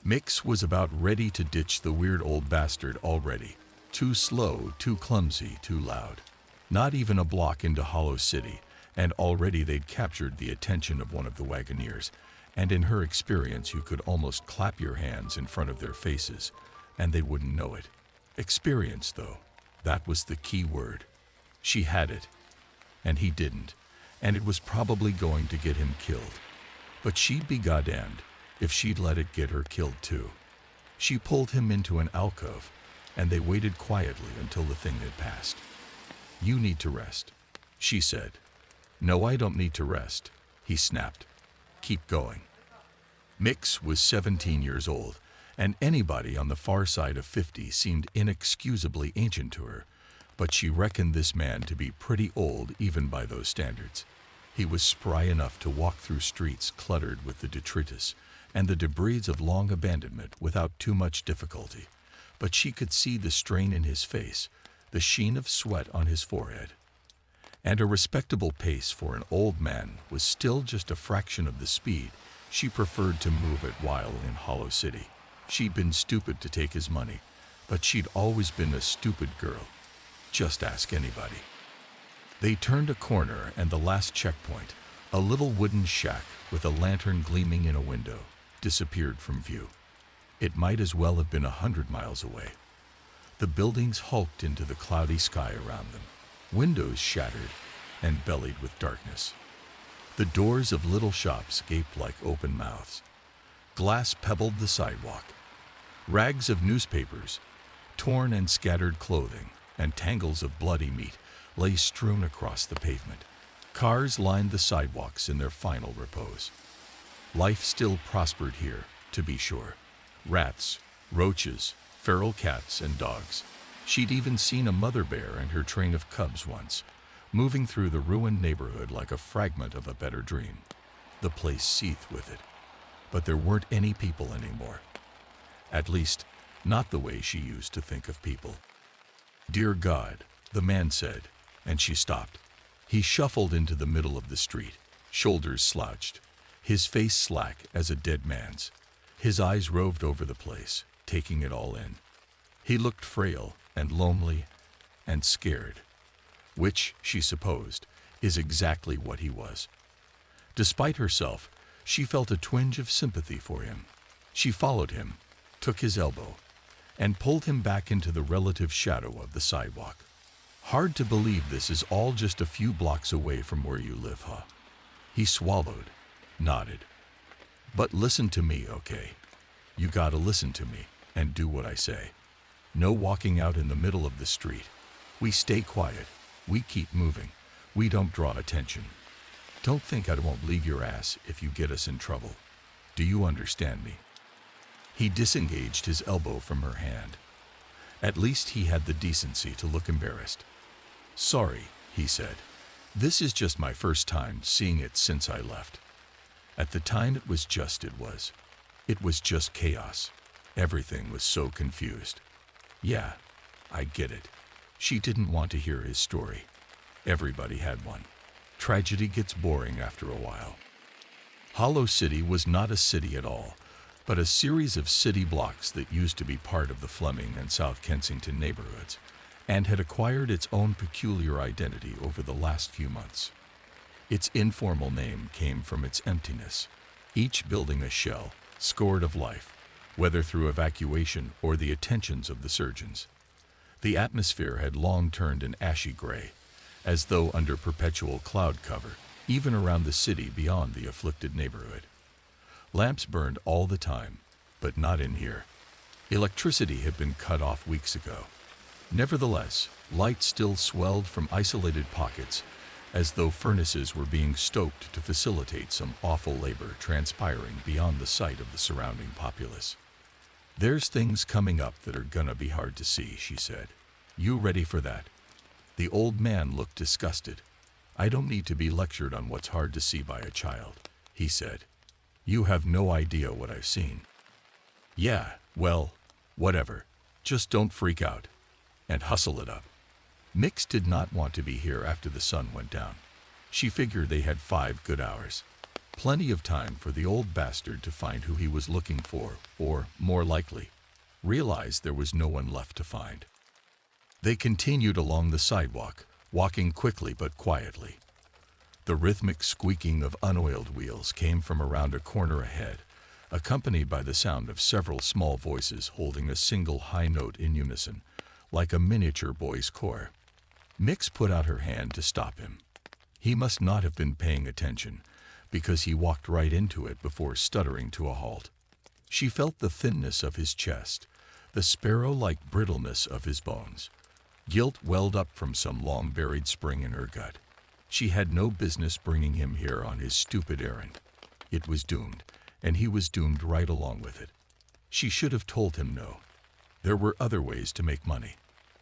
Mix was about ready to ditch the weird old bastard already. Too slow, too clumsy, too loud. Not even a block into Hollow City, and already they'd captured the attention of one of the Wagoneers, and in her experience you could almost clap your hands in front of their faces, and they wouldn't know it. Experience, though, that was the key word. She had it, and he didn't, and it was probably going to get him killed. But she'd be goddamned if she'd let it get her killed too. She pulled him into an alcove, and they waited quietly until the thing had passed. "You need to rest," she said. "No, I don't need to rest," he snapped. "Keep going." Mix was 17 years old, and anybody on the far side of 50 seemed inexcusably ancient to her, but she reckoned this man to be pretty old even by those standards. He was spry enough to walk through streets cluttered with the detritus and the debris of long abandonment without too much difficulty, but she could see the strain in his face, the sheen of sweat on his forehead. And a respectable pace for an old man was still just a fraction of the speed she preferred to move at while in Hollow City. She'd been stupid to take his money, but she'd always been a stupid girl. Just ask anybody. They turned a corner, and the last checkpoint, a little wooden shack with a lantern gleaming in a window, disappeared from view. It might as well have been 100 miles away. The buildings hulked into the cloudy sky around them, windows shattered and bellied with darkness. The doors of little shops gaped like open mouths. Glass pebbled the sidewalk. Rags of newspapers, torn and scattered clothing, and tangles of bloody meat lay strewn across the pavement. Cars lined the sidewalks in their final repose. Life still prospered here, to be sure. Rats, roaches, feral cats, and dogs. She'd even seen a mother bear and her train of cubs once, moving through the ruined neighborhood like a fragment of a better dream. The place seethed with it, but there weren't any people anymore. At least, not the way she used to think of people. "Dear God," the man said, and she stopped. He shuffled into the middle of the street, shoulders slouched, his face slack as a dead man's. His eyes roved over the place, taking it all in. He looked frail and lonely and scared, which, she supposed, is exactly what he was. Despite herself, she felt a twinge of sympathy for him. She followed him, took his elbow, and pulled him back into the relative shadow of the sidewalk. "Hard to believe this is all just a few blocks away from where you live, huh?" He swallowed, nodded. "But listen to me, okay? You gotta listen to me and do what I say. No walking out in the middle of the street. We stay quiet. We keep moving. We don't draw attention. Don't think I won't leave your ass if you get us in trouble. Do you understand me?" He disengaged his elbow from her hand. At least he had the decency to look embarrassed. "Sorry," he said. "This is just my first time seeing it since I left. At the time it was just chaos. Everything was so confused." "Yeah, I get it." She didn't want to hear his story. Everybody had one. Tragedy gets boring after a while. Hollow City was not a city at all, but a series of city blocks that used to be part of the Fleming and South Kensington neighborhoods, and had acquired its own peculiar identity over the last few months. Its informal name came from its emptiness, each building a shell, scored of life, whether through evacuation or the attentions of the surgeons. The atmosphere had long turned an ashy gray, as though under perpetual cloud cover, even around the city beyond the afflicted neighborhood. Lamps burned all the time, but not in here. Electricity had been cut off weeks ago. Nevertheless, light still swelled from isolated pockets, as though furnaces were being stoked to facilitate some awful labor transpiring beyond the sight of the surrounding populace. "There's things coming up that are gonna be hard to see," she said. "You ready for that?" The old man looked disgusted. "I don't need to be lectured on what's hard to see by a child," he said. "You have no idea what I've seen." "Yeah, well, whatever. Just don't freak out. And hustle it up." Mix did not want to be here after the sun went down. She figured they had 5 good hours. Plenty of time for the old bastard to find who he was looking for, or, more likely, realize there was no one left to find. They continued along the sidewalk, walking quickly but quietly. The rhythmic squeaking of unoiled wheels came from around a corner ahead, accompanied by the sound of several small voices holding a single high note in unison, like a miniature boys' choir. Mix put out her hand to stop him. He must not have been paying attention, because he walked right into it before stuttering to a halt. She felt the thinness of his chest, the sparrow-like brittleness of his bones. Guilt welled up from some long-buried spring in her gut. She had no business bringing him here on his stupid errand. It was doomed, and he was doomed right along with it. She should have told him no. There were other ways to make money.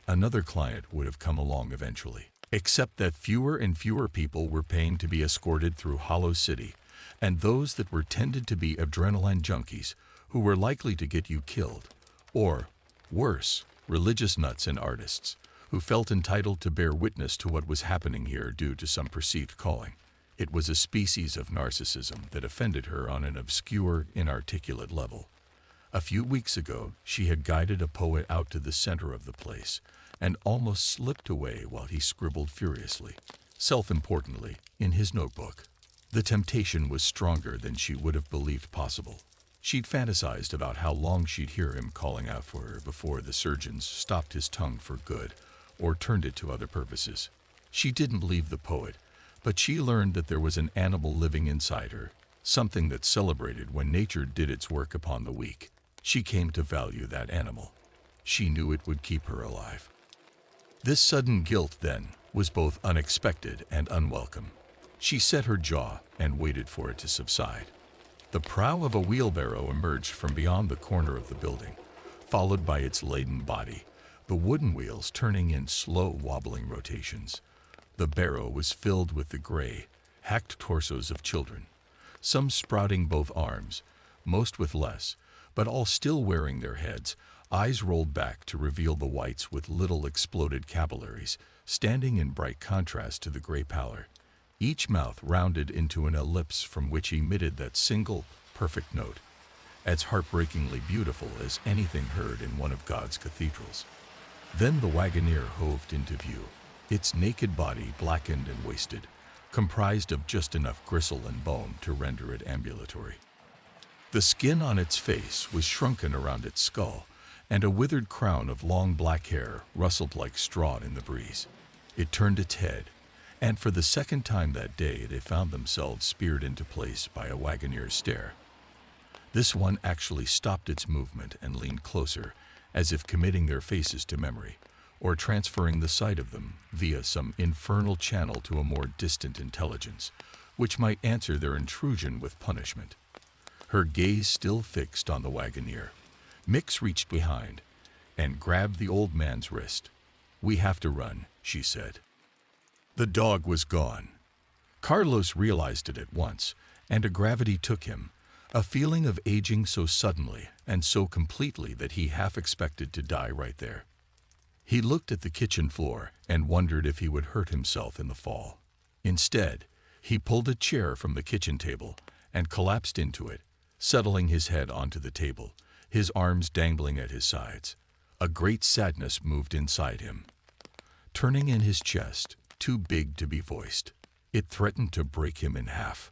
Another client would have come along eventually, except that fewer and fewer people were paying to be escorted through Hollow City, and those that were tended to be adrenaline junkies who were likely to get you killed, or, worse, religious nuts and artists who felt entitled to bear witness to what was happening here due to some perceived calling. It was a species of narcissism that offended her on an obscure, inarticulate level. A few weeks ago, she had guided a poet out to the center of the place and almost slipped away while he scribbled furiously, self-importantly, in his notebook. The temptation was stronger than she would have believed possible. She'd fantasized about how long she'd hear him calling out for her before the surgeons stopped his tongue for good or turned it to other purposes. She didn't believe the poet, but she learned that there was an animal living inside her, something that celebrated when nature did its work upon the weak. She came to value that animal. She knew it would keep her alive. This sudden guilt, then, was both unexpected and unwelcome. She set her jaw and waited for it to subside. The prow of a wheelbarrow emerged from beyond the corner of the building, followed by its laden body, the wooden wheels turning in slow, wobbling rotations. The barrow was filled with the gray, hacked torsos of children, some sprouting both arms, most with less, but all still wearing their heads, eyes rolled back to reveal the whites with little exploded capillaries, standing in bright contrast to the gray pallor, each mouth rounded into an ellipse from which emitted that single, perfect note, as heartbreakingly beautiful as anything heard in one of God's cathedrals. Then the wagoneer hoved into view, its naked body blackened and wasted, comprised of just enough gristle and bone to render it ambulatory. The skin on its face was shrunken around its skull, and a withered crown of long black hair rustled like straw in the breeze. It turned its head, and for the second time that day they found themselves speared into place by a wagoneer's stare. This one actually stopped its movement and leaned closer, as if committing their faces to memory, or transferring the sight of them via some infernal channel to a more distant intelligence, which might answer their intrusion with punishment. Her gaze still fixed on the wagoneer, Mix reached behind and grabbed the old man's wrist. "We have to run," she said. The dog was gone. Carlos realized it at once, and a gravity took him, a feeling of aging so suddenly and so completely that he half expected to die right there. He looked at the kitchen floor and wondered if he would hurt himself in the fall. Instead, he pulled a chair from the kitchen table and collapsed into it, settling his head onto the table, his arms dangling at his sides. A great sadness moved inside him, turning in his chest, too big to be voiced. It threatened to break him in half.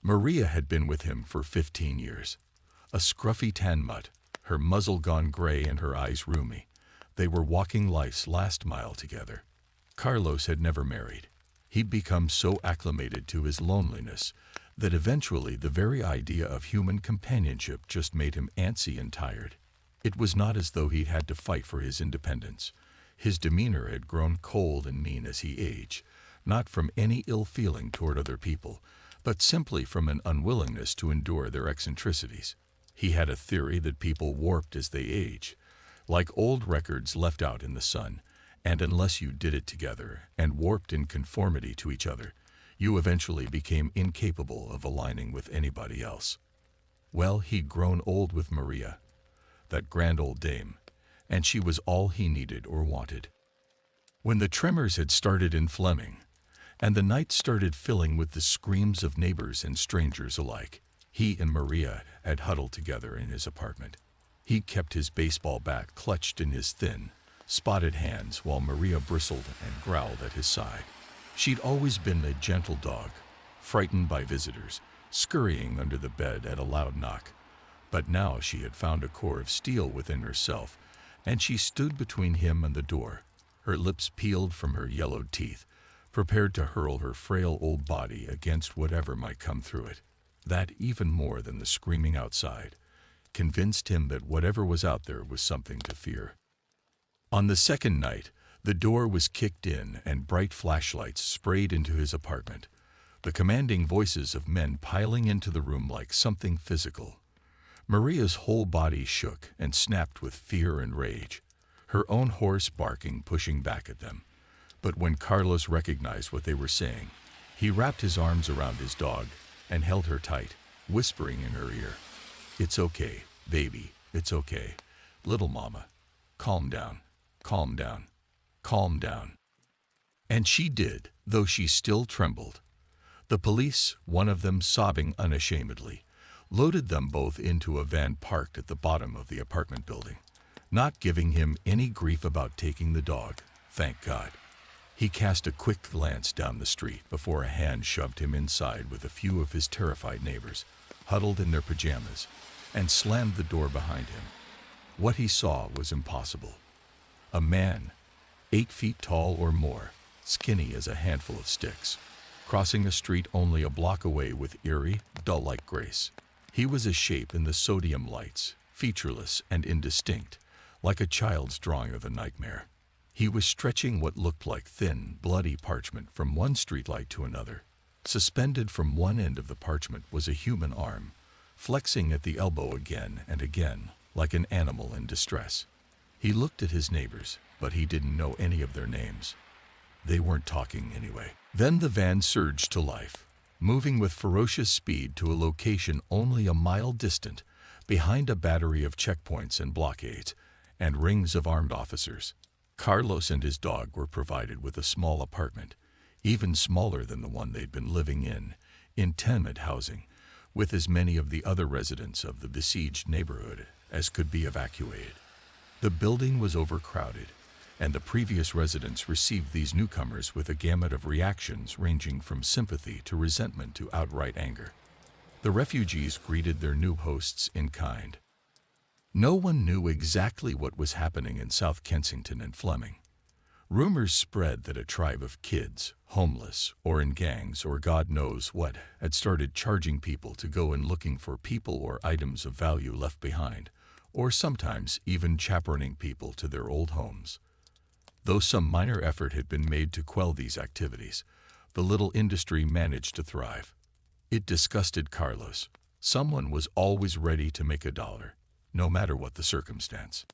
Maria had been with him for 15 years. A scruffy tan mutt, her muzzle gone gray and her eyes rheumy. They were walking life's last mile together. Carlos had never married. He'd become so acclimated to his loneliness that eventually the very idea of human companionship just made him antsy and tired. It was not as though he'd had to fight for his independence. His demeanor had grown cold and mean as he aged, not from any ill feeling toward other people, but simply from an unwillingness to endure their eccentricities. He had a theory that people warped as they age, like old records left out in the sun, and unless you did it together and warped in conformity to each other, you eventually became incapable of aligning with anybody else. Well, he'd grown old with Maria, that grand old dame, and she was all he needed or wanted. When the tremors had started in Fleming, and the night started filling with the screams of neighbors and strangers alike. He and Maria had huddled together in his apartment. He kept his baseball bat clutched in his thin, spotted hands while Maria bristled and growled at his side. She'd always been a gentle dog, frightened by visitors, scurrying under the bed at a loud knock. But now she had found a core of steel within herself, and she stood between him and the door, her lips peeled from her yellowed teeth, prepared to hurl her frail old body against whatever might come through it. That, even more than the screaming outside, convinced him that whatever was out there was something to fear. On the second night, the door was kicked in and bright flashlights sprayed into his apartment, the commanding voices of men piling into the room like something physical. Maria's whole body shook and snapped with fear and rage, her own hoarse barking pushing back at them. But when Carlos recognized what they were saying, he wrapped his arms around his dog and held her tight, whispering in her ear, "It's okay, baby, it's okay. Little mama, calm down, calm down, calm down." And she did, though she still trembled. The police, one of them sobbing unashamedly, loaded them both into a van parked at the bottom of the apartment building, not giving him any grief about taking the dog, thank God. He cast a quick glance down the street before a hand shoved him inside with a few of his terrified neighbors, huddled in their pajamas, and slammed the door behind him. What he saw was impossible. A man, 8 feet tall or more, skinny as a handful of sticks, crossing a street only a block away with eerie, dull-like grace. He was a shape in the sodium lights, featureless and indistinct, like a child's drawing of a nightmare. He was stretching what looked like thin, bloody parchment from one streetlight to another. Suspended from one end of the parchment was a human arm, flexing at the elbow again and again, like an animal in distress. He looked at his neighbors, but he didn't know any of their names. They weren't talking anyway. Then the van surged to life, moving with ferocious speed to a location only a mile distant, behind a battery of checkpoints and blockades, and rings of armed officers. Carlos and his dog were provided with a small apartment, even smaller than the one they'd been living in tenement housing, with as many of the other residents of the besieged neighborhood as could be evacuated. The building was overcrowded, and the previous residents received these newcomers with a gamut of reactions ranging from sympathy to resentment to outright anger. The refugees greeted their new hosts in kind. No one knew exactly what was happening in South Kensington and Fleming. Rumors spread that a tribe of kids, homeless, or in gangs, or God knows what, had started charging people to go in looking for people or items of value left behind, or sometimes even chaperoning people to their old homes. Though some minor effort had been made to quell these activities, the little industry managed to thrive. It disgusted Carlos. Someone was always ready to make a dollar, no matter what the circumstance.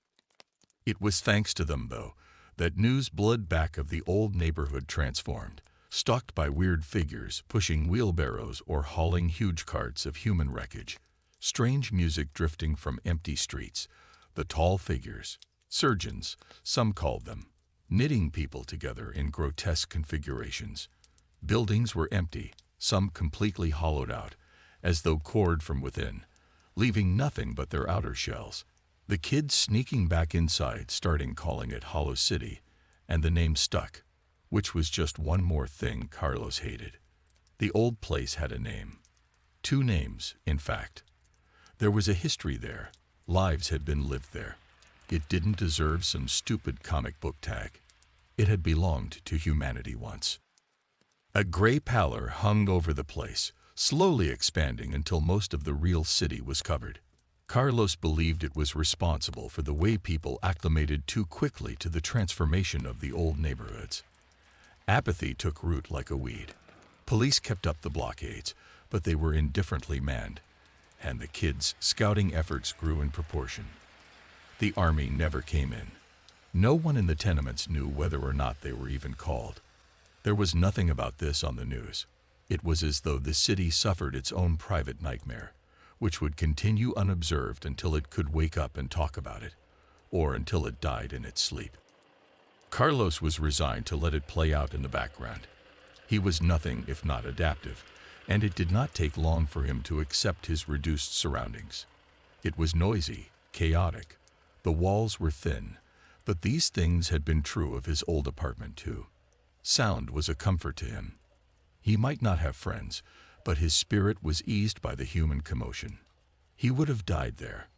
It was thanks to them, though, that news blood back of the old neighborhood transformed, stalked by weird figures pushing wheelbarrows or hauling huge carts of human wreckage, strange music drifting from empty streets, the tall figures, surgeons, some called them, knitting people together in grotesque configurations. Buildings were empty, some completely hollowed out, as though cored from within, leaving nothing but their outer shells. The kids sneaking back inside starting calling it Hollow City, and the name stuck, which was just one more thing Carlos hated. The old place had a name. 2 names, in fact. There was a history there. Lives had been lived there. It didn't deserve some stupid comic book tag. It had belonged to humanity once. A gray pallor hung over the place, slowly expanding until most of the real city was covered. Carlos believed it was responsible for the way people acclimated too quickly to the transformation of the old neighborhoods. Apathy took root like a weed. Police kept up the blockades, but they were indifferently manned, and the kids' scouting efforts grew in proportion. The army never came in. No one in the tenements knew whether or not they were even called. There was nothing about this on the news. It was as though the city suffered its own private nightmare, which would continue unobserved until it could wake up and talk about it, or until it died in its sleep. Carlos was resigned to let it play out in the background. He was nothing if not adaptive, and it did not take long for him to accept his reduced surroundings. It was noisy, chaotic. The walls were thin, but these things had been true of his old apartment too. Sound was a comfort to him. He might not have friends, but his spirit was eased by the human commotion. He would have died there,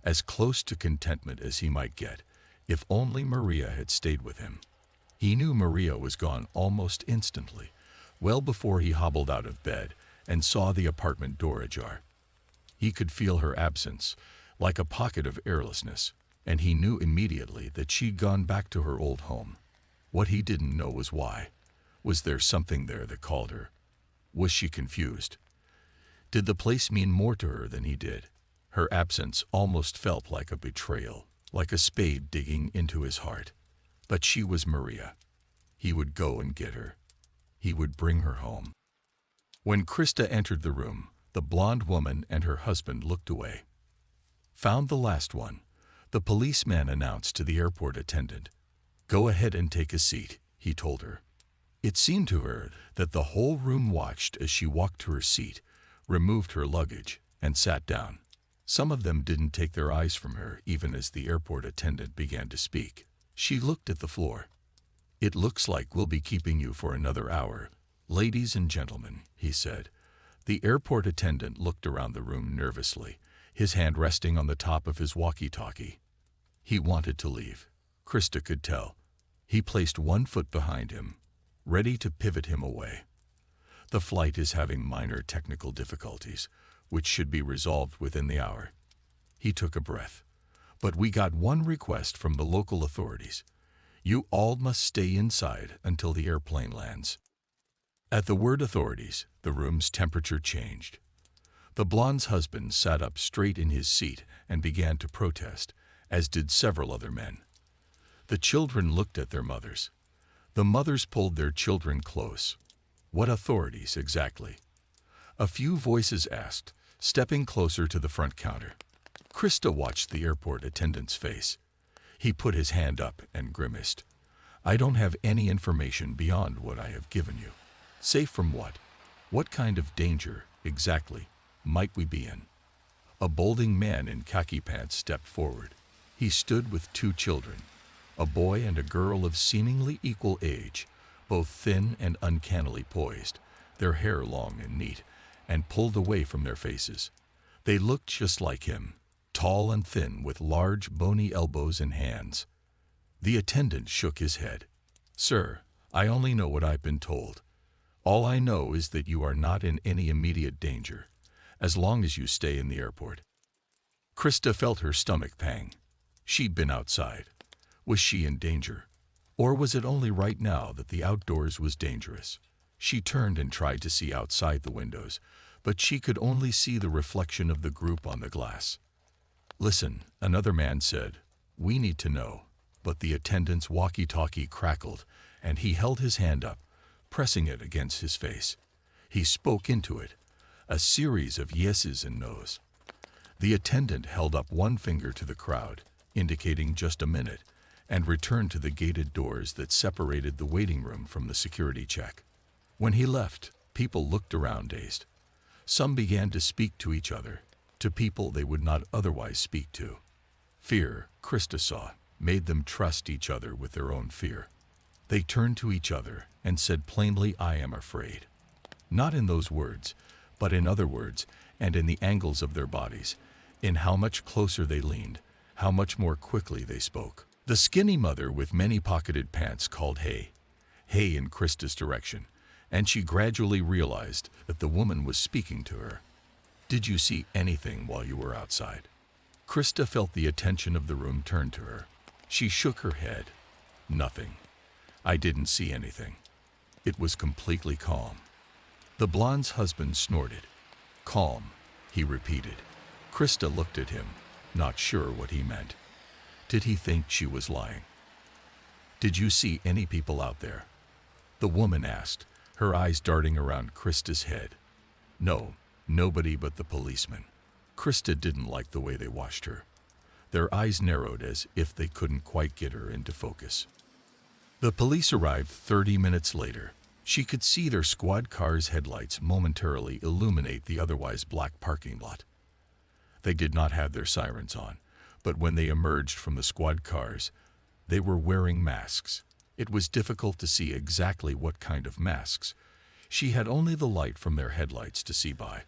as close to contentment as he might get, if only Maria had stayed with him. He knew Maria was gone almost instantly, well before he hobbled out of bed and saw the apartment door ajar. He could feel her absence, like a pocket of airlessness, and he knew immediately that she'd gone back to her old home. What he didn't know was why. Was there something there that called her? Was she confused? Did the place mean more to her than he did? Her absence almost felt like a betrayal, like a spade digging into his heart. But she was Maria. He would go and get her. He would bring her home. When Krista entered the room, the blonde woman and her husband looked away. "Found the last one," the policeman announced to the airport attendant. "Go ahead and take a seat," he told her. It seemed to her that the whole room watched as she walked to her seat, removed her luggage, and sat down. Some of them didn't take their eyes from her even as the airport attendant began to speak. She looked at the floor. "It looks like we'll be keeping you for another hour, ladies and gentlemen," he said. The airport attendant looked around the room nervously, his hand resting on the top of his walkie-talkie. He wanted to leave. Krista could tell. He placed one foot behind him, ready to pivot him away. "The flight is having minor technical difficulties, which should be resolved within the hour." He took a breath. "But we got one request from the local authorities. You all must stay inside until the airplane lands." At the word authorities, the room's temperature changed. The blonde's husband sat up straight in his seat and began to protest, as did several other men. The children looked at their mothers. The mothers pulled their children close. What authorities exactly? A few voices asked, stepping closer to the front counter. Krista watched the airport attendant's face. He put his hand up and grimaced. "I don't have any information beyond what I have given you." "Safe from what? What kind of danger, exactly, might we be in?" A balding man in khaki pants stepped forward. He stood with two children, a boy and a girl of seemingly equal age, both thin and uncannily poised, their hair long and neat, and pulled away from their faces. They looked just like him, tall and thin with large bony elbows and hands. The attendant shook his head. "Sir, I only know what I've been told. All I know is that you are not in any immediate danger, as long as you stay in the airport." Krista felt her stomach pang. She'd been outside. Was she in danger? Or was it only right now that the outdoors was dangerous? She turned and tried to see outside the windows, but she could only see the reflection of the group on the glass. "Listen," another man said. "We need to know." But the attendant's walkie-talkie crackled, and he held his hand up, pressing it against his face. He spoke into it, a series of yeses and nos. The attendant held up one finger to the crowd, indicating just a minute, and returned to the gated doors that separated the waiting room from the security check. When he left, people looked around dazed. Some began to speak to each other, to people they would not otherwise speak to. Fear, Krista saw, made them trust each other with their own fear. They turned to each other and said plainly, "I am afraid." Not in those words, but in other words, and in the angles of their bodies, in how much closer they leaned, how much more quickly they spoke. The skinny mother with many pocketed pants called "Hey," "Hey" in Krista's direction, and she gradually realized that the woman was speaking to her. "Did you see anything while you were outside?" Krista felt the attention of the room turn to her. She shook her head. "Nothing. I didn't see anything." It was completely calm. The blonde's husband snorted. "Calm," he repeated. Krista looked at him, not sure what he meant. Did he think she was lying? "Did you see any people out there?" the woman asked, her eyes darting around Krista's head. "No, nobody but the policeman." Krista didn't like the way they watched her. Their eyes narrowed as if they couldn't quite get her into focus. The police arrived 30 minutes later. She could see their squad car's headlights momentarily illuminate the otherwise black parking lot. They did not have their sirens on, but when they emerged from the squad cars, they were wearing masks. It was difficult to see exactly what kind of masks. She had only the light from their headlights to see by.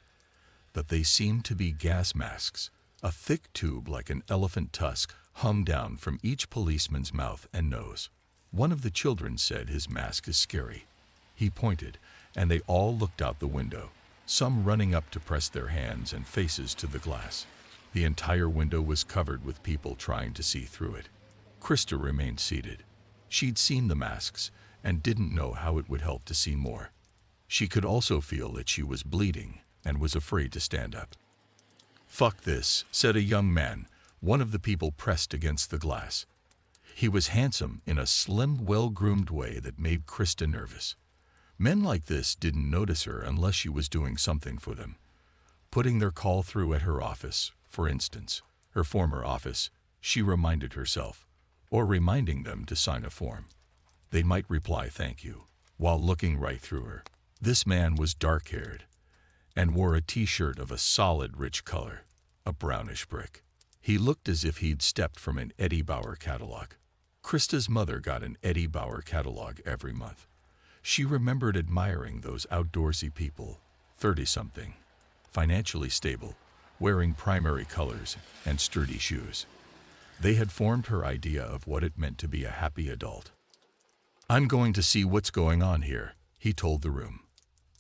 But they seemed to be gas masks. A thick tube like an elephant tusk hung down from each policeman's mouth and nose. One of the children said his mask is scary. He pointed, and they all looked out the window, some running up to press their hands and faces to the glass. The entire window was covered with people trying to see through it. Krista remained seated. She'd seen the masks and didn't know how it would help to see more. She could also feel that she was bleeding and was afraid to stand up. "Fuck this," said a young man. One of the people pressed against the glass. He was handsome in a slim, well-groomed way that made Krista nervous. Men like this didn't notice her unless she was doing something for them. Putting their call through at her office, for instance, her former office, she reminded herself, or reminding them to sign a form. They might reply thank you, while looking right through her. This man was dark-haired and wore a t-shirt of a solid, rich color, a brownish brick. He looked as if he'd stepped from an Eddie Bauer catalog. Krista's mother got an Eddie Bauer catalog every month. She remembered admiring those outdoorsy people, 30-something, financially stable, wearing primary colors and sturdy shoes. They had formed her idea of what it meant to be a happy adult. "I'm going to see what's going on here," he told the room.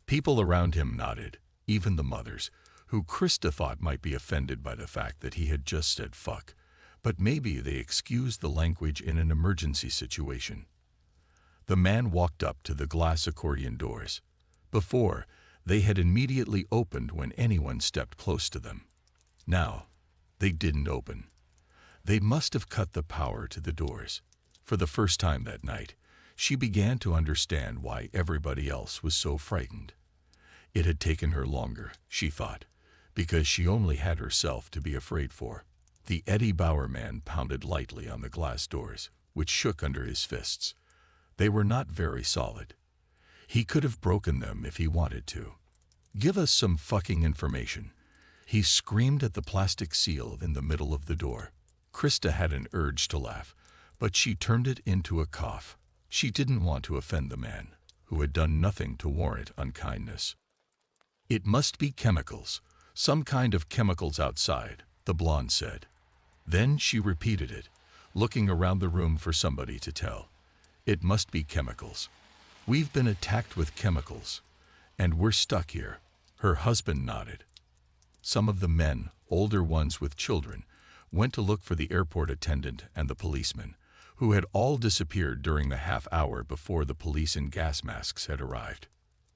People around him nodded, even the mothers, who Krista thought might be offended by the fact that he had just said fuck, but maybe they excused the language in an emergency situation. The man walked up to the glass accordion doors. Before, they had immediately opened when anyone stepped close to them. Now, they didn't open. They must have cut the power to the doors. For the first time that night, she began to understand why everybody else was so frightened. It had taken her longer, she thought, because she only had herself to be afraid for. The Eddie Bauer man pounded lightly on the glass doors, which shook under his fists. They were not very solid. He could have broken them if he wanted to. "Give us some fucking information." He screamed at the plastic seal in the middle of the door. Krista had an urge to laugh, but she turned it into a cough. She didn't want to offend the man, who had done nothing to warrant unkindness. "It must be chemicals, some kind of chemicals outside," the blonde said. Then she repeated it, looking around the room for somebody to tell. "It must be chemicals. We've been attacked with chemicals, and we're stuck here." Her husband nodded. Some of the men, older ones with children, went to look for the airport attendant and the policeman, who had all disappeared during the half hour before the police in gas masks had arrived.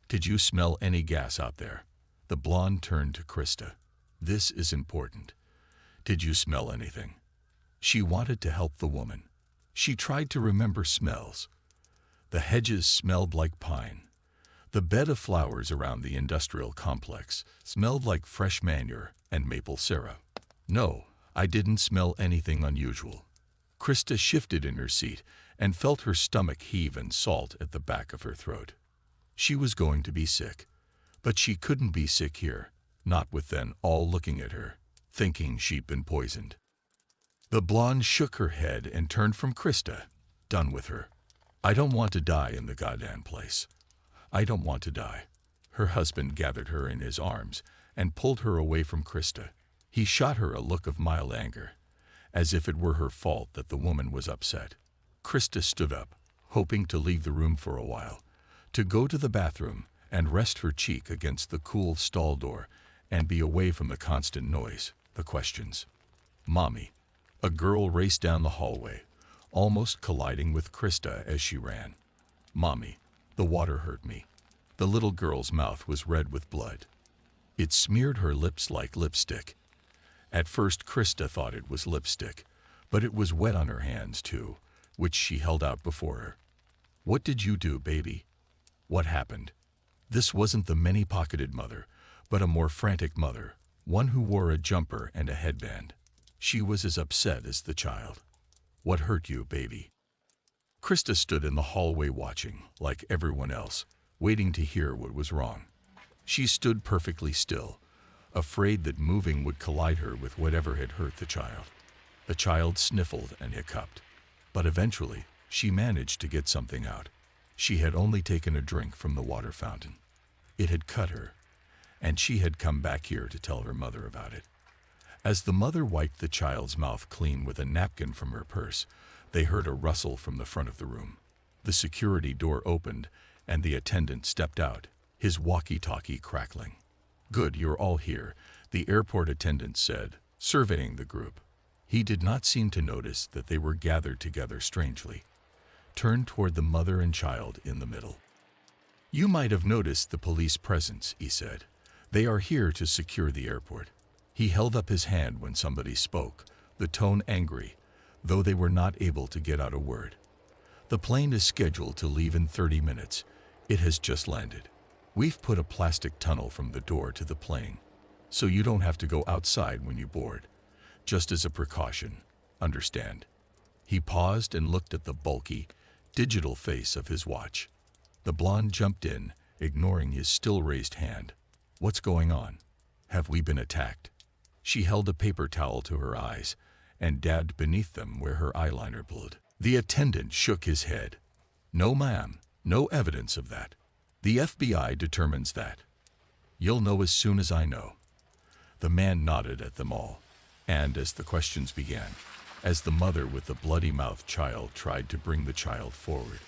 "Did you smell any gas out there?" The blonde turned to Krista. "This is important. Did you smell anything?" She wanted to help the woman. She tried to remember smells. The hedges smelled like pine. The bed of flowers around the industrial complex smelled like fresh manure and maple syrup. "No, I didn't smell anything unusual." Krista shifted in her seat and felt her stomach heave and salt at the back of her throat. She was going to be sick, but she couldn't be sick here, not with them all looking at her, thinking she'd been poisoned. The blonde shook her head and turned from Krista, done with her. "I don't want to die in the goddamn place. I don't want to die." Her husband gathered her in his arms and pulled her away from Krista. He shot her a look of mild anger, as if it were her fault that the woman was upset. Krista stood up, hoping to leave the room for a while, to go to the bathroom and rest her cheek against the cool stall door and be away from the constant noise, the questions. "Mommy." A girl raced down the hallway, almost colliding with Krista as she ran. "Mommy, the water hurt me." The little girl's mouth was red with blood. It smeared her lips like lipstick. At first Krista thought it was lipstick, but it was wet on her hands too, which she held out before her. "What did you do, baby? What happened?" This wasn't the many-pocketed mother, but a more frantic mother, one who wore a jumper and a headband. She was as upset as the child. "What hurt you, baby?" Krista stood in the hallway watching, like everyone else, waiting to hear what was wrong. She stood perfectly still, afraid that moving would collide her with whatever had hurt the child. The child sniffled and hiccuped, but eventually she managed to get something out. She had only taken a drink from the water fountain. It had cut her, and she had come back here to tell her mother about it. As the mother wiped the child's mouth clean with a napkin from her purse, they heard a rustle from the front of the room. The security door opened, and the attendant stepped out, his walkie-talkie crackling. "Good, you're all here," the airport attendant said, surveying the group. He did not seem to notice that they were gathered together strangely. Turned toward the mother and child in the middle. "You might have noticed the police presence," he said. "They are here to secure the airport." He held up his hand when somebody spoke, the tone angry, though they were not able to get out a word. "The plane is scheduled to leave in 30 minutes. It has just landed. We've put a plastic tunnel from the door to the plane, so you don't have to go outside when you board. Just as a precaution, understand?" He paused and looked at the bulky, digital face of his watch. The blonde jumped in, ignoring his still-raised hand. "What's going on? Have we been attacked?" She held a paper towel to her eyes and dabbed beneath them where her eyeliner bled. The attendant shook his head. "No, ma'am, no evidence of that. The FBI determines that. You'll know as soon as I know." The man nodded at them all, and as the questions began, as the mother with the bloody-mouthed child tried to bring the child forward,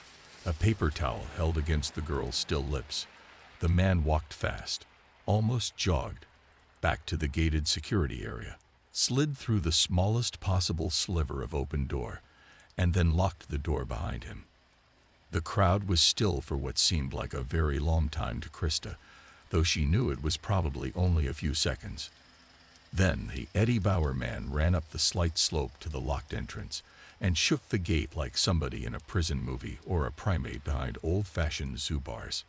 a paper towel held against the girl's still lips, the man walked fast, almost jogged, back to the gated security area, slid through the smallest possible sliver of open door, and then locked the door behind him. The crowd was still for what seemed like a very long time to Krista, though she knew it was probably only a few seconds. Then the Eddie Bauer man ran up the slight slope to the locked entrance and shook the gate like somebody in a prison movie or a primate behind old-fashioned zoo bars.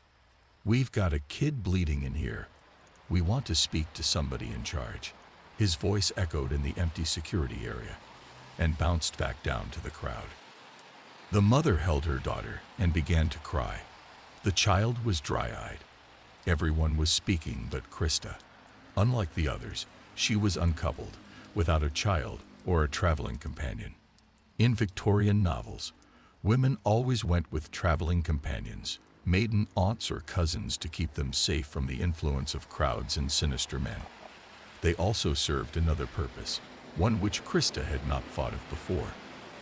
"We've got a kid bleeding in here. We want to speak to somebody in charge." His voice echoed in the empty security area and bounced back down to the crowd. The mother held her daughter and began to cry. The child was dry-eyed. Everyone was speaking but Krista. Unlike the others, she was uncoupled, without a child or a traveling companion. In Victorian novels, women always went with traveling companions, maiden aunts or cousins to keep them safe from the influence of crowds and sinister men. They also served another purpose, one which Krista had not thought of before.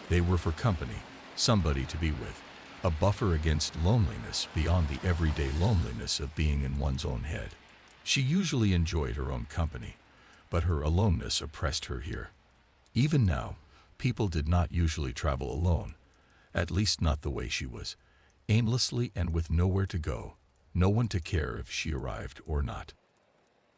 They were for company, somebody to be with, a buffer against loneliness beyond the everyday loneliness of being in one's own head. She usually enjoyed her own company, but her aloneness oppressed her here. Even now, people did not usually travel alone, at least not the way she was, aimlessly and with nowhere to go, no one to care if she arrived or not.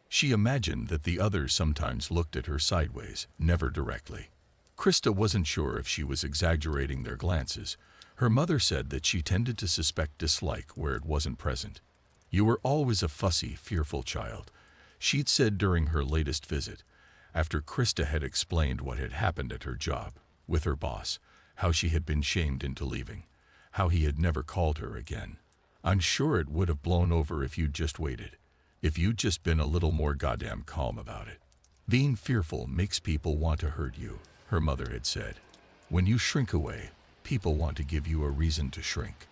She imagined that the others sometimes looked at her sideways, never directly. Krista wasn't sure if she was exaggerating their glances. Her mother said that she tended to suspect dislike where it wasn't present. "You were always a fussy, fearful child," she'd said during her latest visit, after Krista had explained what had happened at her job, with her boss, how she had been shamed into leaving, how he had never called her again. "I'm sure it would have blown over if you'd just waited, if you'd just been a little more goddamn calm about it. Being fearful makes people want to hurt you," her mother had said. "When you shrink away, people want to give you a reason to shrink."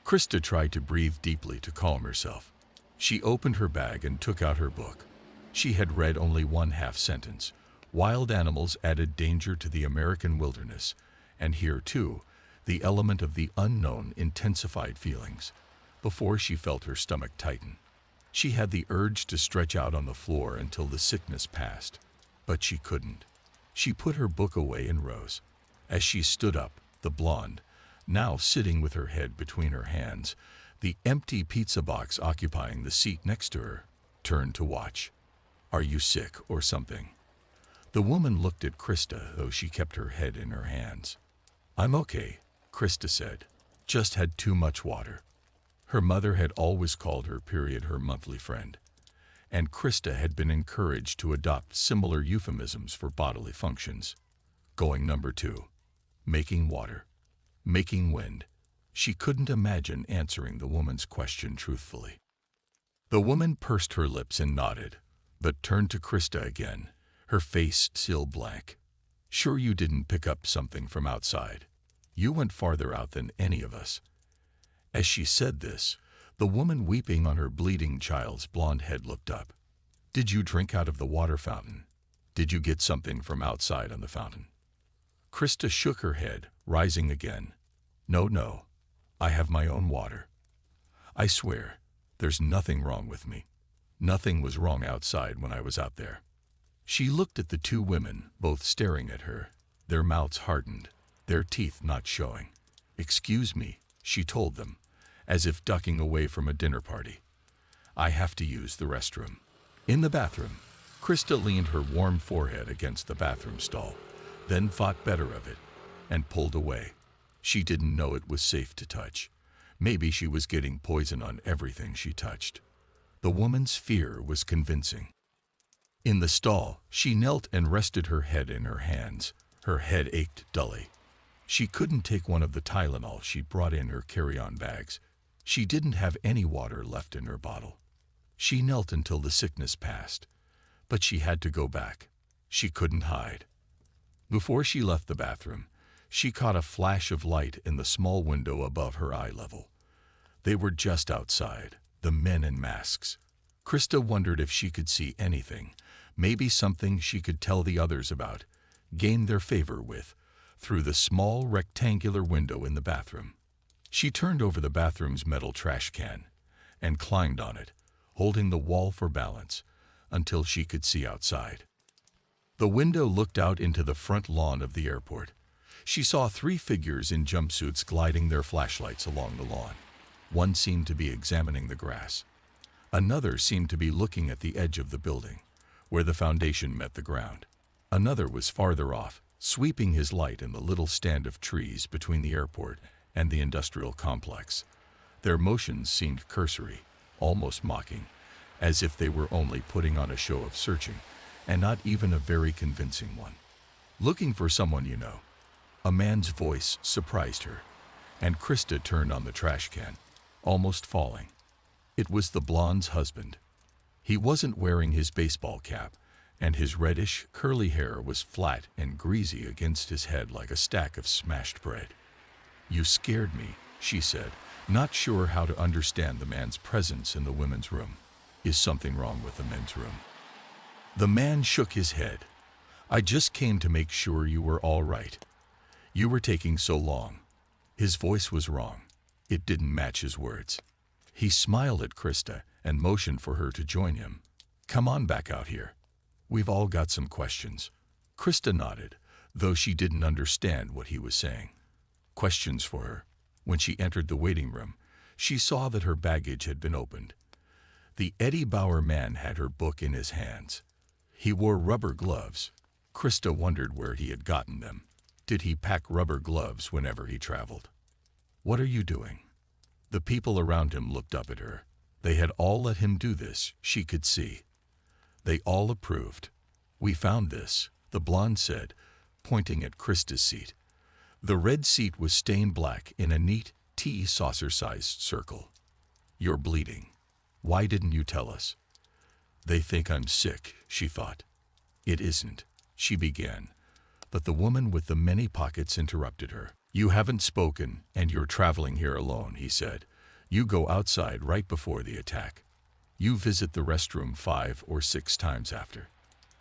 Krista tried to breathe deeply to calm herself. She opened her bag and took out her book. She had read only one half sentence. Wild animals added danger to the American wilderness, and here, too, the element of the unknown intensified feelings, before she felt her stomach tighten. She had the urge to stretch out on the floor until the sickness passed, but she couldn't. She put her book away and rose. As she stood up, the blonde, now sitting with her head between her hands, the empty pizza box occupying the seat next to her, turned to watch. "Are you sick or something?" The woman looked at Krista, though she kept her head in her hands. "I'm okay," Krista said. "Just had too much water." Her mother had always called her period her monthly friend, and Krista had been encouraged to adopt similar euphemisms for bodily functions. Going number 2. Making water. Making wind. She couldn't imagine answering the woman's question truthfully. The woman pursed her lips and nodded, but turned to Krista again, her face still blank. Sure you didn't pick up something from outside? You went farther out than any of us. As she said this, the woman weeping on her bleeding child's blonde head looked up. Did you drink out of the water fountain? Did you get something from outside on the fountain? Krista shook her head, rising again. No, I have my own water. I swear, there's nothing wrong with me. Nothing was wrong outside when I was out there. She looked at the two women, both staring at her, their mouths hardened, their teeth not showing. Excuse me, she told them, as if ducking away from a dinner party. I have to use the restroom. In the bathroom, Krista leaned her warm forehead against the bathroom stall, then thought better of it, and pulled away. She didn't know it was safe to touch. Maybe she was getting poison on everything she touched. The woman's fear was convincing. In the stall, she knelt and rested her head in her hands. Her head ached dully. She couldn't take one of the Tylenol she'd brought in her carry-on bags. She didn't have any water left in her bottle. She knelt until the sickness passed, but she had to go back. She couldn't hide. Before she left the bathroom, she caught a flash of light in the small window above her eye level. They were just outside, the men in masks. Krista wondered if she could see anything, maybe something she could tell the others about, gain their favor with, through the small rectangular window in the bathroom. She turned over the bathroom's metal trash can and climbed on it, holding the wall for balance, until she could see outside. The window looked out into the front lawn of the airport. She saw 3 figures in jumpsuits gliding their flashlights along the lawn. One seemed to be examining the grass. Another seemed to be looking at the edge of the building, where the foundation met the ground. Another was farther off, sweeping his light in the little stand of trees between the airport and the industrial complex. Their motions seemed cursory, almost mocking, as if they were only putting on a show of searching, and not even a very convincing one. Looking for someone you know. A man's voice surprised her, and Krista turned on the trash can, almost falling. It was the blonde's husband. He wasn't wearing his baseball cap, and his reddish, curly hair was flat and greasy against his head like a stack of smashed bread. You scared me, she said, not sure how to understand the man's presence in the women's room. Is something wrong with the men's room? The man shook his head. I just came to make sure you were all right. You were taking so long. His voice was wrong. It didn't match his words. He smiled at Krista and motioned for her to join him. Come on back out here. We've all got some questions. Krista nodded, though she didn't understand what he was saying. Questions for her. When she entered the waiting room, she saw that her baggage had been opened. The Eddie Bauer man had her book in his hands. He wore rubber gloves. Krista wondered where he had gotten them. Did he pack rubber gloves whenever he traveled? What are you doing? The people around him looked up at her. They had all let him do this, she could see. They all approved. We found this, the blonde said, pointing at Krista's seat. The red seat was stained black in a neat, tea saucer-sized circle. You're bleeding. Why didn't you tell us? They think I'm sick, she thought. It isn't, she began, but the woman with the many pockets interrupted her. You haven't spoken, and you're traveling here alone, he said. You go outside right before the attack. You visit the restroom 5 or 6 times after.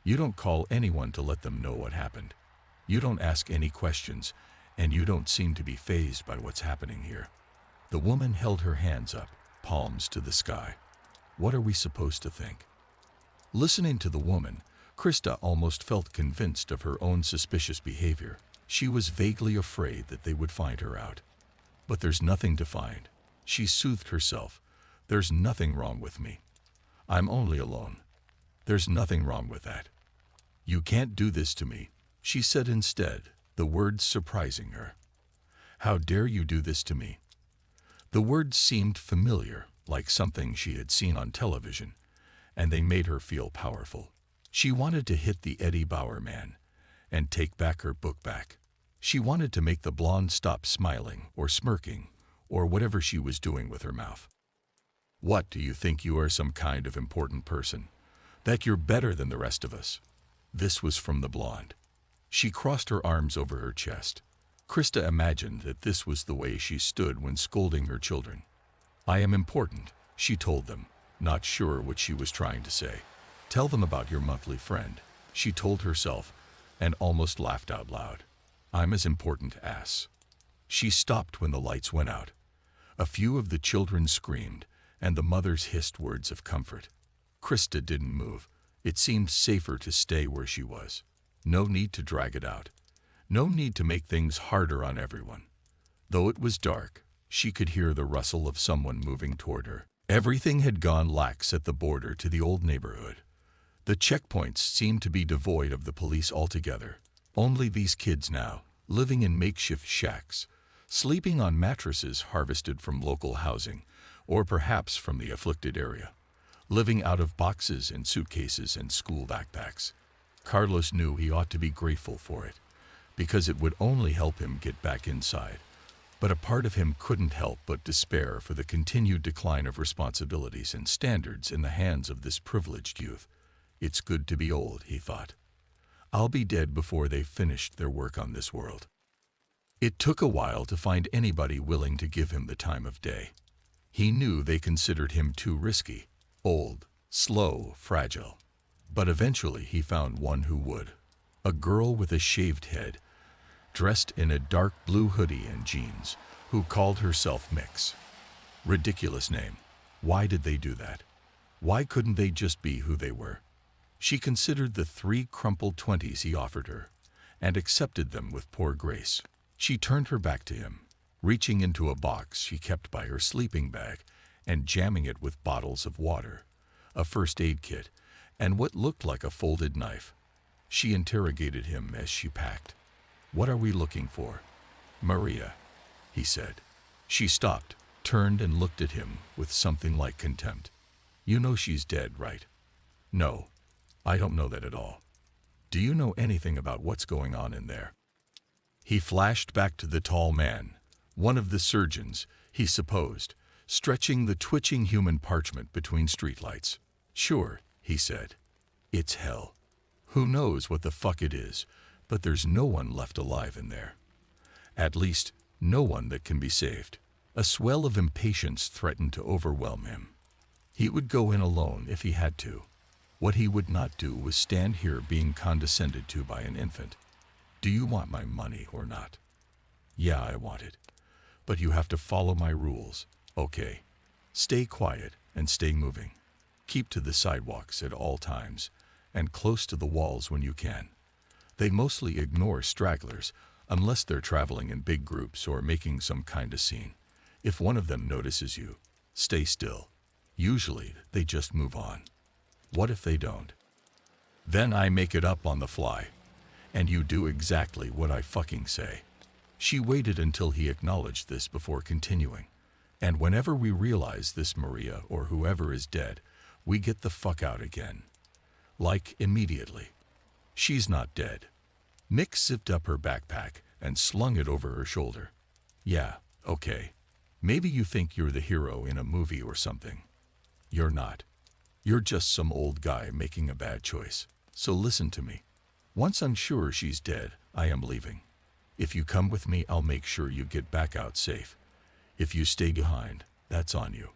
You don't call anyone to let them know what happened. You don't ask any questions, and you don't seem to be fazed by what's happening here. The woman held her hands up, palms to the sky. What are we supposed to think? Listening to the woman, Krista almost felt convinced of her own suspicious behavior. She was vaguely afraid that they would find her out. But there's nothing to find. She soothed herself. There's nothing wrong with me. I'm only alone. There's nothing wrong with that. You can't do this to me, she said instead, the words surprising her. How dare you do this to me? The words seemed familiar, like something she had seen on television, and they made her feel powerful. She wanted to hit the Eddie Bauer man and take back her book back. She wanted to make the blonde stop smiling or smirking or whatever she was doing with her mouth. What, do you think you are some kind of important person? That you're better than the rest of us? This was from the blonde. She crossed her arms over her chest. Krista imagined that this was the way she stood when scolding her children. I am important, she told them, not sure what she was trying to say. Tell them about your monthly friend, she told herself, and almost laughed out loud. I'm as important as. She stopped when the lights went out. A few of the children screamed, and the mothers hissed words of comfort. Krista didn't move. It seemed safer to stay where she was. No need to drag it out. No need to make things harder on everyone. Though it was dark, she could hear the rustle of someone moving toward her. Everything had gone lax at the border to the old neighborhood. The checkpoints seemed to be devoid of the police altogether. Only these kids now, living in makeshift shacks, sleeping on mattresses harvested from local housing, or perhaps from the afflicted area, living out of boxes and suitcases and school backpacks. Carlos knew he ought to be grateful for it, because it would only help him get back inside. But a part of him couldn't help but despair for the continued decline of responsibilities and standards in the hands of this privileged youth. It's good to be old, he thought. I'll be dead before they've finished their work on this world. It took a while to find anybody willing to give him the time of day. He knew they considered him too risky, old, slow, fragile. But eventually he found one who would. A girl with a shaved head, dressed in a dark blue hoodie and jeans, who called herself Mix. Ridiculous name. Why did they do that? Why couldn't they just be who they were? She considered the 3 crumpled 20s he offered her, and accepted them with poor grace. She turned her back to him, reaching into a box she kept by her sleeping bag and jamming it with bottles of water, a first aid kit, and what looked like a folded knife. She interrogated him as she packed. What are we looking for? Maria, he said. She stopped, turned and looked at him with something like contempt. You know she's dead, right? No, I don't know that at all. Do you know anything about what's going on in there? He flashed back to the tall man, one of the surgeons, he supposed, stretching the twitching human parchment between streetlights. Sure, he said. It's hell. Who knows what the fuck it is, but there's no one left alive in there. At least, no one that can be saved. A swell of impatience threatened to overwhelm him. He would go in alone if he had to. What he would not do was stand here being condescended to by an infant. Do you want my money or not? Yeah, I want it. But you have to follow my rules, okay? Stay quiet and stay moving. Keep to the sidewalks at all times, and close to the walls when you can. They mostly ignore stragglers, unless they're traveling in big groups or making some kind of scene. If one of them notices you, stay still. Usually, they just move on. What if they don't? Then I make it up on the fly, and you do exactly what I fucking say. She waited until he acknowledged this before continuing. And whenever we realize this Maria or whoever is dead, we get the fuck out again. Like, immediately. She's not dead. Mick zipped up her backpack and slung it over her shoulder. Yeah, okay. Maybe you think you're the hero in a movie or something. You're not. You're just some old guy making a bad choice. So listen to me. Once I'm sure she's dead, I am leaving. If you come with me, I'll make sure you get back out safe. If you stay behind, that's on you.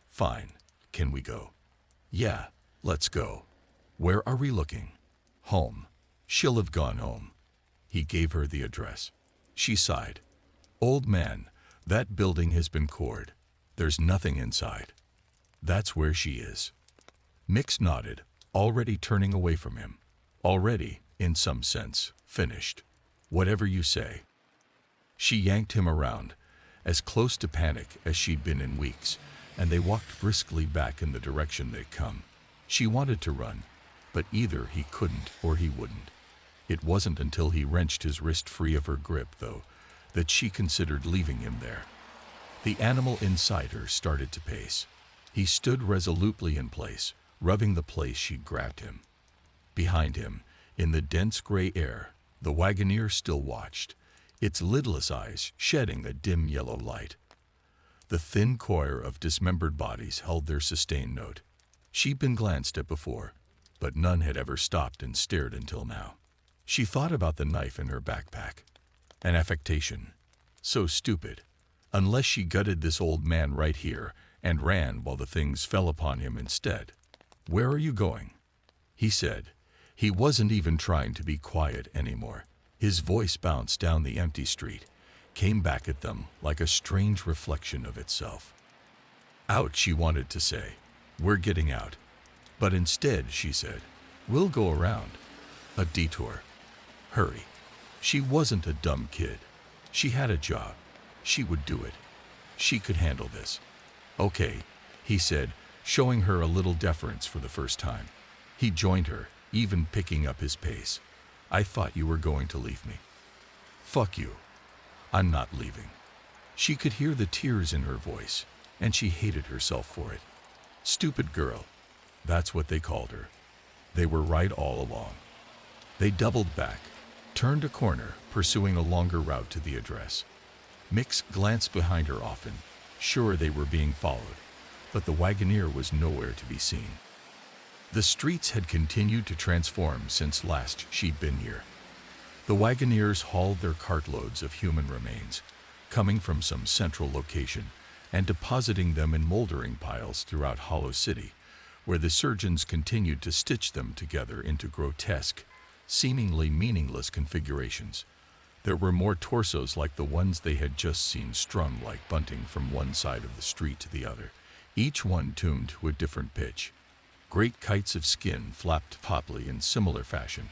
Fine. Can we go? Yeah, let's go. Where are we looking? Home. She'll have gone home. He gave her the address. She sighed. Old man, that building has been cored. There's nothing inside. That's where she is. Mix nodded, already turning away from him. Already, in some sense, finished. Whatever you say. She yanked him around, as close to panic as she'd been in weeks, and they walked briskly back in the direction they'd come. She wanted to run, but either he couldn't or he wouldn't. It wasn't until he wrenched his wrist free of her grip, though, that she considered leaving him there. The animal inside her started to pace. He stood resolutely in place, rubbing the place she'd grabbed him. Behind him, in the dense gray air, the wagoneer still watched, its lidless eyes shedding a dim yellow light. The thin choir of dismembered bodies held their sustained note. She'd been glanced at before, but none had ever stopped and stared until now. She thought about the knife in her backpack. An affectation. So stupid. Unless she gutted this old man right here and ran while the things fell upon him instead. "Where are you going?" he said. He wasn't even trying to be quiet anymore. His voice bounced down the empty street, came back at them like a strange reflection of itself. "Out," she wanted to say. "We're getting out." But instead, she said, "We'll go around. A detour. Hurry." She wasn't a dumb kid. She had a job. She would do it. She could handle this. "Okay," he said, showing her a little deference for the first time. He joined her, even picking up his pace. "I thought you were going to leave me." "Fuck you. I'm not leaving." She could hear the tears in her voice, and she hated herself for it. Stupid girl. That's what they called her. They were right all along. They doubled back, turned a corner, pursuing a longer route to the address. Mix glanced behind her often, sure they were being followed, but the Wagoneer was nowhere to be seen. The streets had continued to transform since last she'd been here. The Wagoneers hauled their cartloads of human remains, coming from some central location, and depositing them in moldering piles throughout Hollow City, where the surgeons continued to stitch them together into grotesque, seemingly meaningless configurations. There were more torsos like the ones they had just seen strung like bunting from one side of the street to the other, each one tuned to a different pitch. Great kites of skin flapped tautly in similar fashion,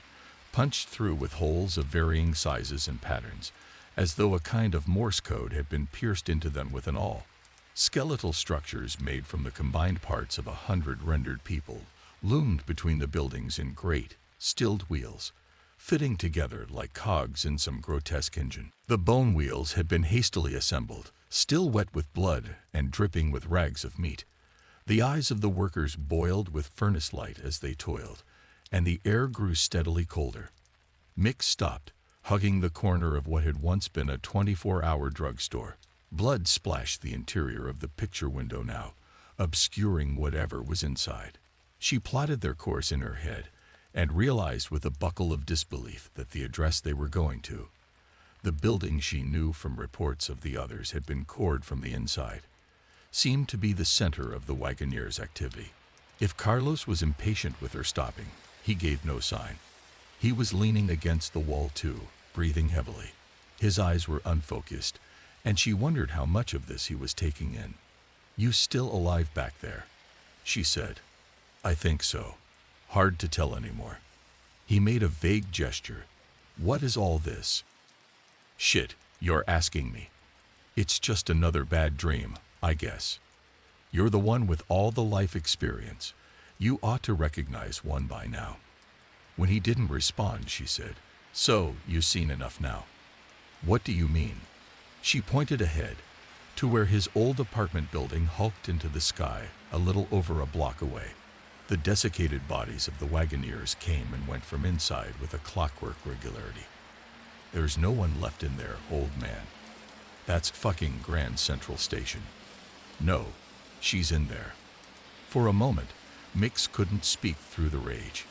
punched through with holes of varying sizes and patterns, as though a kind of Morse code had been pierced into them with an awl. Skeletal structures made from the combined parts of 100 rendered people loomed between the buildings in great, stilled wheels, fitting together like cogs in some grotesque engine. The bone wheels had been hastily assembled, still wet with blood and dripping with rags of meat. The eyes of the workers boiled with furnace light as they toiled, and the air grew steadily colder. Mick stopped, hugging the corner of what had once been a 24-hour drugstore. Blood splashed the interior of the picture window now, obscuring whatever was inside. She plotted their course in her head, and realized with a buckle of disbelief that the address they were going to, the building she knew from reports of the others had been cored from the inside, seemed to be the center of the Wagoneer's activity. If Carlos was impatient with her stopping, he gave no sign. He was leaning against the wall too, breathing heavily. His eyes were unfocused, and she wondered how much of this he was taking in. "You still alive back there?" she said. "I think so. Hard to tell anymore." He made a vague gesture. "What is all this?" "Shit, you're asking me. It's just another bad dream, I guess. You're the one with all the life experience. You ought to recognize one by now." When he didn't respond, she said, "So, you've seen enough now." "What do you mean?" She pointed ahead, to where his old apartment building hulked into the sky a little over a block away. The desiccated bodies of the Wagoneers came and went from inside with a clockwork regularity. "There's no one left in there, old man. That's fucking Grand Central Station." "No, she's in there." For a moment, Mix couldn't speak through the rage.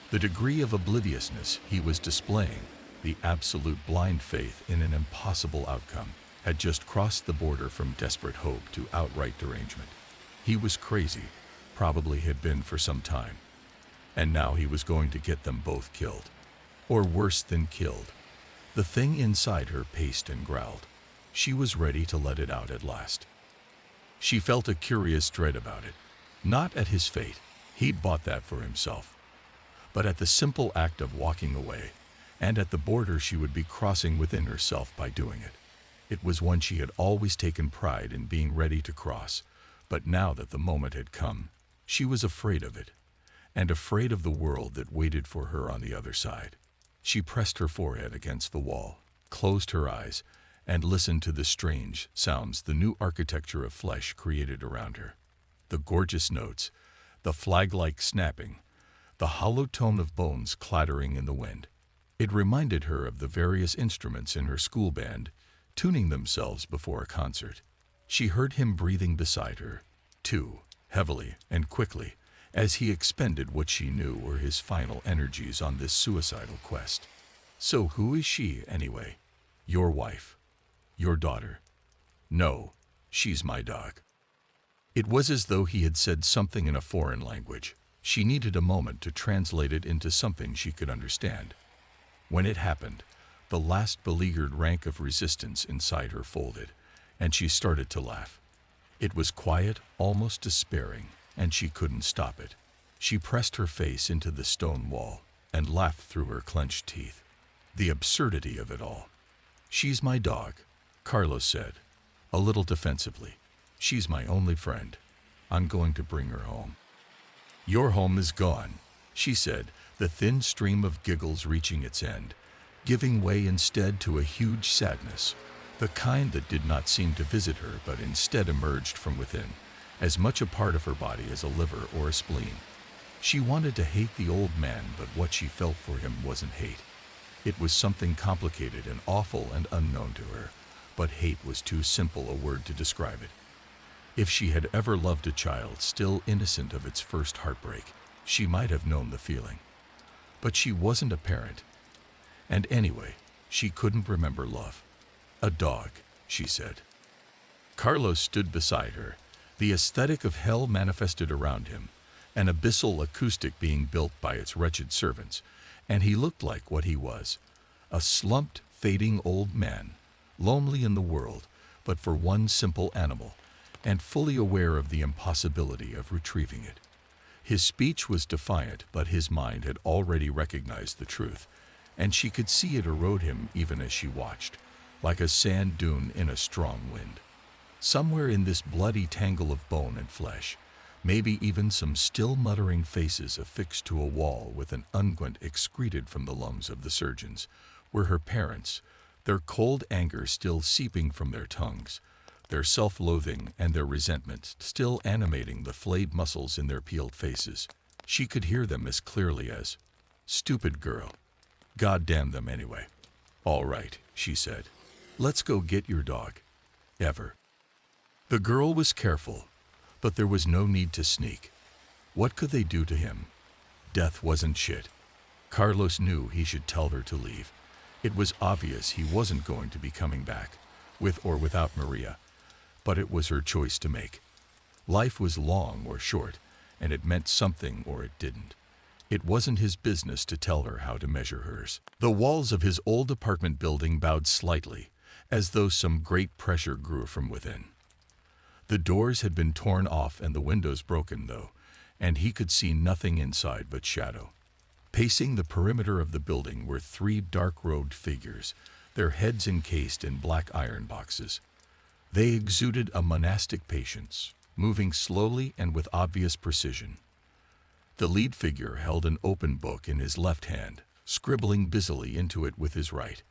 The degree of obliviousness he was displaying, the absolute blind faith in an impossible outcome, had just crossed the border from desperate hope to outright derangement. He was crazy, probably had been for some time. And now he was going to get them both killed. Or worse than killed. The thing inside her paced and growled. She was ready to let it out at last. She felt a curious dread about it. Not at his fate, he'd bought that for himself. But at the simple act of walking away, and at the border she would be crossing within herself by doing it. It was one she had always taken pride in being ready to cross, but now that the moment had come, she was afraid of it, and afraid of the world that waited for her on the other side. She pressed her forehead against the wall, closed her eyes, and listened to the strange sounds the new architecture of flesh created around her. The gorgeous notes, the flag-like snapping, the hollow tone of bones clattering in the wind. It reminded her of the various instruments in her school band, tuning themselves before a concert. She heard him breathing beside her, too, heavily and quickly, as he expended what she knew were his final energies on this suicidal quest. So who is she, anyway? Your wife? Your daughter? No, she's my dog. It was as though he had said something in a foreign language. She needed a moment to translate it into something she could understand. When it happened, the last beleaguered rank of resistance inside her folded, and she started to laugh. It was quiet, almost despairing, and she couldn't stop it. She pressed her face into the stone wall and laughed through her clenched teeth. The absurdity of it all. She's my dog, Carlos said, a little defensively. She's my only friend. I'm going to bring her home. Your home is gone, she said, the thin stream of giggles reaching its end, giving way instead to a huge sadness, the kind that did not seem to visit her but instead emerged from within, as much a part of her body as a liver or a spleen. She wanted to hate the old man, but what she felt for him wasn't hate. It was something complicated and awful and unknown to her, but hate was too simple a word to describe it. If she had ever loved a child still innocent of its first heartbreak, she might have known the feeling. But she wasn't a parent. And anyway, she couldn't remember love. A dog, she said. Carlos stood beside her, the aesthetic of hell manifested around him, an abyssal acoustic being built by its wretched servants, and he looked like what he was, a slumped, fading old man, lonely in the world, but for one simple animal, and fully aware of the impossibility of retrieving it. His speech was defiant, but his mind had already recognized the truth, and she could see it erode him even as she watched, like a sand dune in a strong wind. Somewhere in this bloody tangle of bone and flesh, maybe even some still muttering faces affixed to a wall with an unguent excreted from the lungs of the surgeons, were her parents, their cold anger still seeping from their tongues, their self-loathing and their resentment still animating the flayed muscles in their peeled faces. She could hear them as clearly as, "Stupid girl. God damn them anyway." "All right," she said. "Let's go get your dog." Ever. The girl was careful, but there was no need to sneak. What could they do to him? Death wasn't shit. Carlos knew he should tell her to leave. It was obvious he wasn't going to be coming back, with or without Maria, but it was her choice to make. Life was long or short, and it meant something or it didn't. It wasn't his business to tell her how to measure hers. The walls of his old apartment building bowed slightly, as though some great pressure grew from within. The doors had been torn off and the windows broken, though, and he could see nothing inside but shadow. Pacing the perimeter of the building were three dark-robed figures, their heads encased in black iron boxes. They exuded a monastic patience, moving slowly and with obvious precision. The lead figure held an open book in his left hand, scribbling busily into it with his right.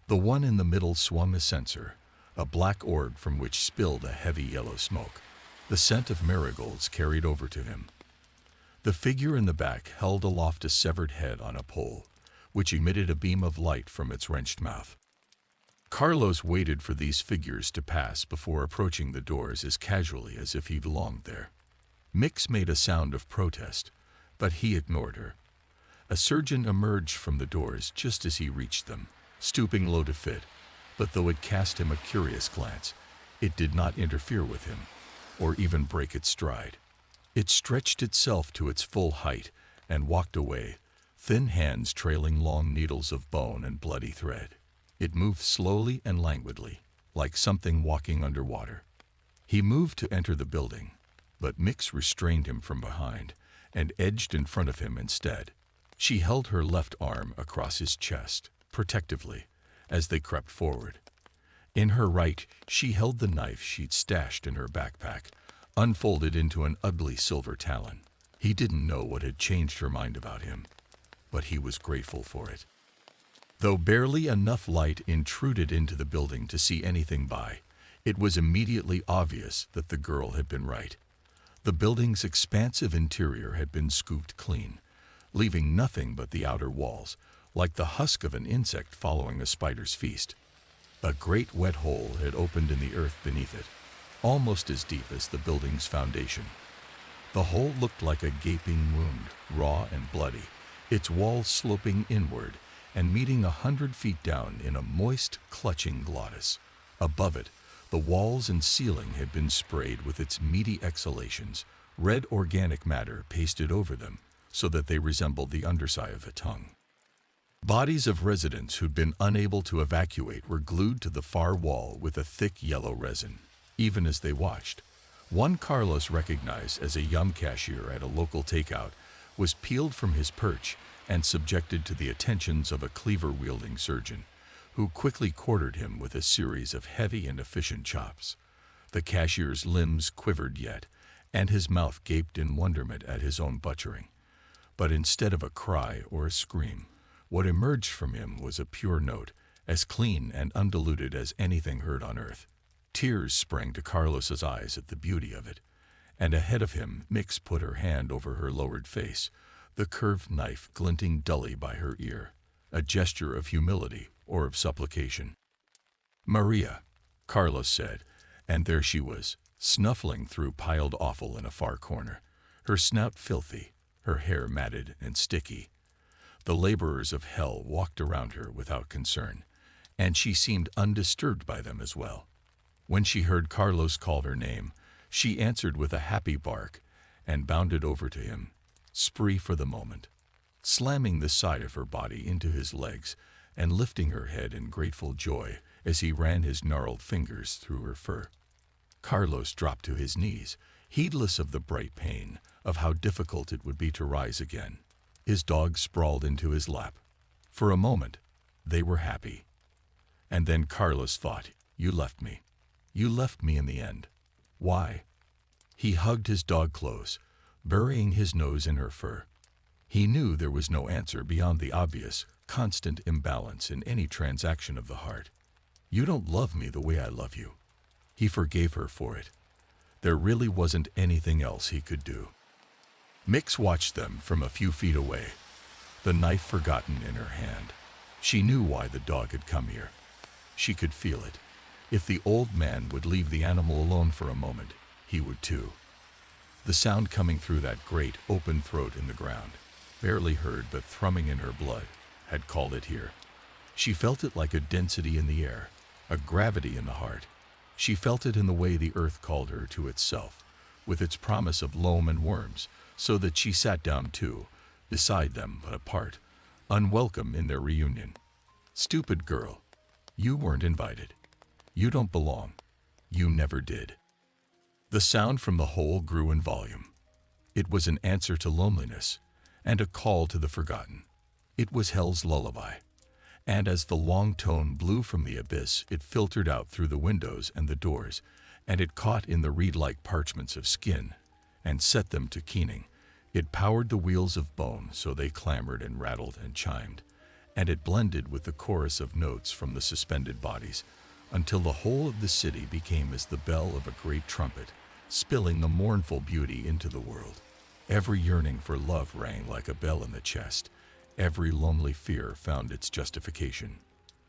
The one in the middle swung a censer, a black orb from which spilled a heavy yellow smoke. The scent of marigolds carried over to him. The figure in the back held aloft a severed head on a pole, which emitted a beam of light from its wrenched mouth. Carlos waited for these figures to pass before approaching the doors as casually as if he belonged there. Mix made a sound of protest, but he ignored her. A surgeon emerged from the doors just as he reached them, stooping low to fit, but though it cast him a curious glance, it did not interfere with him, or even break its stride. It stretched itself to its full height and walked away, thin hands trailing long needles of bone and bloody thread. It moved slowly and languidly, like something walking underwater. He moved to enter the building, but Mix restrained him from behind and edged in front of him instead. She held her left arm across his chest, protectively, as they crept forward. In her right, she held the knife she'd stashed in her backpack, unfolded into an ugly silver talon. He didn't know what had changed her mind about him, but he was grateful for it. Though barely enough light intruded into the building to see anything by, it was immediately obvious that the girl had been right. The building's expansive interior had been scooped clean, leaving nothing but the outer walls, like the husk of an insect following a spider's feast. A great wet hole had opened in the earth beneath it, almost as deep as the building's foundation. The hole looked like a gaping wound, raw and bloody, its walls sloping inward and meeting 100 feet down in a moist, clutching glottis. Above it, the walls and ceiling had been sprayed with its meaty exhalations, red organic matter pasted over them so that they resembled the underside of a tongue. Bodies of residents who'd been unable to evacuate were glued to the far wall with a thick yellow resin. Even as they watched, one Carlos recognized as a young cashier at a local takeout was peeled from his perch and subjected to the attentions of a cleaver-wielding surgeon, who quickly quartered him with a series of heavy and efficient chops. The cashier's limbs quivered yet, and his mouth gaped in wonderment at his own butchering. But instead of a cry or a scream, what emerged from him was a pure note, as clean and undiluted as anything heard on earth. Tears sprang to Carlos's eyes at the beauty of it, and ahead of him Mix put her hand over her lowered face, the curved knife glinting dully by her ear, a gesture of humility or of supplication. "Maria," Carlos said, and there she was, snuffling through piled offal in a far corner, her snout filthy, her hair matted and sticky. The laborers of hell walked around her without concern, and she seemed undisturbed by them as well. When she heard Carlos call her name, she answered with a happy bark and bounded over to him, spree for the moment, slamming the side of her body into his legs and lifting her head in grateful joy as he ran his gnarled fingers through her fur. Carlos dropped to his knees, heedless of the bright pain, of how difficult it would be to rise again. His dog sprawled into his lap. For a moment, they were happy. And then Carlos thought, "You left me. You left me in the end. Why?" He hugged his dog close, burying his nose in her fur. He knew there was no answer beyond the obvious, constant imbalance in any transaction of the heart. "You don't love me the way I love you." He forgave her for it. There really wasn't anything else he could do. Mix watched them from a few feet away, the knife forgotten in her hand. She knew why the dog had come here. She could feel it. If the old man would leave the animal alone for a moment, he would too. The sound coming through that great, open throat in the ground, barely heard but thrumming in her blood, had called it here. She felt it like a density in the air, a gravity in the heart. She felt it in the way the earth called her to itself, with its promise of loam and worms, so that she sat down too, beside them but apart, unwelcome in their reunion. "Stupid girl, you weren't invited. You don't belong. You never did." The sound from the hole grew in volume. It was an answer to loneliness, and a call to the forgotten. It was hell's lullaby. And as the long tone blew from the abyss, it filtered out through the windows and the doors, and it caught in the reed-like parchments of skin, and set them to keening. It powered the wheels of bone so they clamored and rattled and chimed, and it blended with the chorus of notes from the suspended bodies, until the whole of the city became as the bell of a great trumpet, spilling the mournful beauty into the world. Every yearning for love rang like a bell in the chest. Every lonely fear found its justification.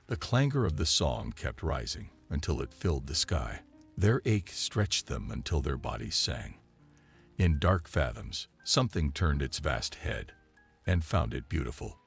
The clangor of the song kept rising until it filled the sky. Their ache stretched them until their bodies sang. In dark fathoms, something turned its vast head and found it beautiful.